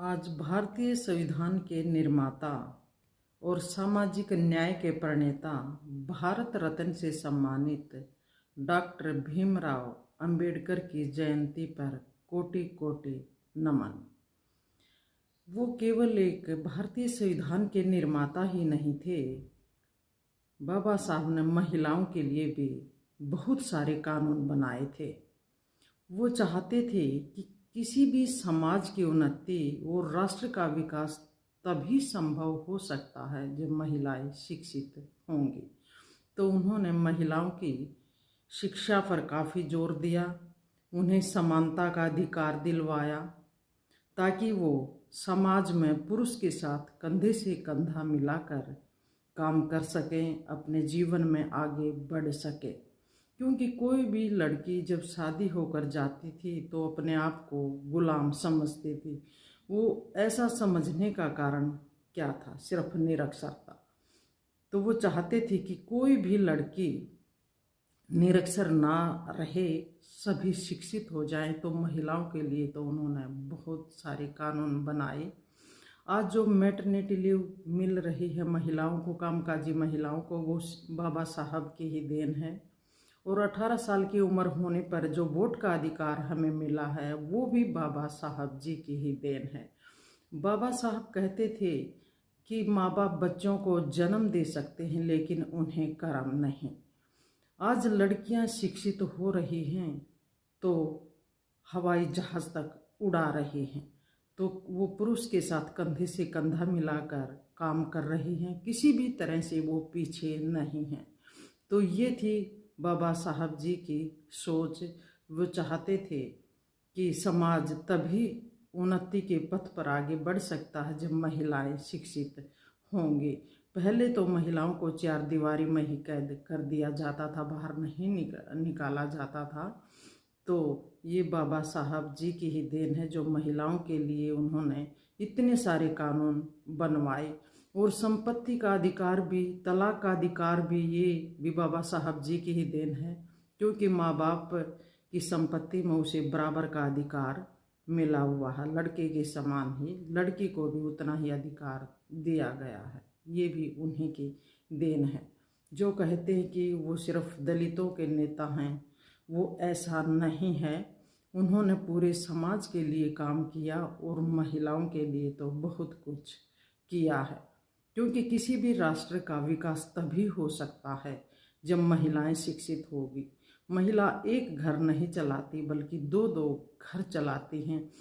आज भारतीय संविधान के निर्माता और सामाजिक न्याय के प्रणेता, भारत रत्न से सम्मानित डॉक्टर भीमराव अंबेडकर की जयंती पर कोटि कोटि नमन। वो केवल एक भारतीय संविधान के निर्माता ही नहीं थे, बाबा साहब ने महिलाओं के लिए भी बहुत सारे कानून बनाए थे। वो चाहते थे कि किसी भी समाज की उन्नति और राष्ट्र का विकास तभी संभव हो सकता है जब महिलाएं शिक्षित होंगी। तो उन्होंने महिलाओं की शिक्षा पर काफ़ी जोर दिया, उन्हें समानता का अधिकार दिलवाया ताकि वो समाज में पुरुष के साथ कंधे से कंधा मिलाकर काम कर सकें, अपने जीवन में आगे बढ़ सके। क्योंकि कोई भी लड़की जब शादी होकर जाती थी तो अपने आप को गुलाम समझती थी। वो ऐसा समझने का कारण क्या था? सिर्फ निरक्षरता। तो वो चाहते थे कि कोई भी लड़की निरक्षर ना रहे, सभी शिक्षित हो जाएं। तो महिलाओं के लिए तो उन्होंने बहुत सारे कानून बनाए। आज जो मैटरनिटी लीव मिल रही है महिलाओं को, कामकाजी महिलाओं को, वो बाबा साहब की ही देन है। और 18 साल की उम्र होने पर जो वोट का अधिकार हमें मिला है वो भी बाबा साहब जी की ही देन है। बाबा साहब कहते थे कि माँ बाप बच्चों को जन्म दे सकते हैं लेकिन उन्हें कर्म नहीं। आज लड़कियां शिक्षित हो रही हैं तो हवाई जहाज तक उड़ा रही हैं, तो वो पुरुष के साथ कंधे से कंधा मिलाकर काम कर रही हैं, किसी भी तरह से वो पीछे नहीं हैं। तो ये थी बाबा साहब जी की सोच। वो चाहते थे कि समाज तभी उन्नति के पथ पर आगे बढ़ सकता है जब महिलाएं शिक्षित होंगी। पहले तो महिलाओं को चार दीवारी में ही कैद कर दिया जाता था, बाहर नहीं निकाला जाता था। तो ये बाबा साहब जी की ही देन है जो महिलाओं के लिए उन्होंने इतने सारे कानून बनवाए। और संपत्ति का अधिकार भी, तलाक का अधिकार भी, ये भी बाबा साहब जी की ही देन है। क्योंकि माँ बाप की संपत्ति में उसे बराबर का अधिकार मिला हुआ है, लड़के के समान ही लड़की को भी उतना ही अधिकार दिया गया है। ये भी उन्हीं की देन है। जो कहते हैं कि वो सिर्फ दलितों के नेता हैं, वो ऐसा नहीं है। उन्होंने पूरे समाज के लिए काम किया और महिलाओं के लिए तो बहुत कुछ किया है। क्योंकि किसी भी राष्ट्र का विकास तभी हो सकता है जब महिलाएं शिक्षित होगी। महिला एक घर नहीं चलाती बल्कि दो दो घर चलाती हैं।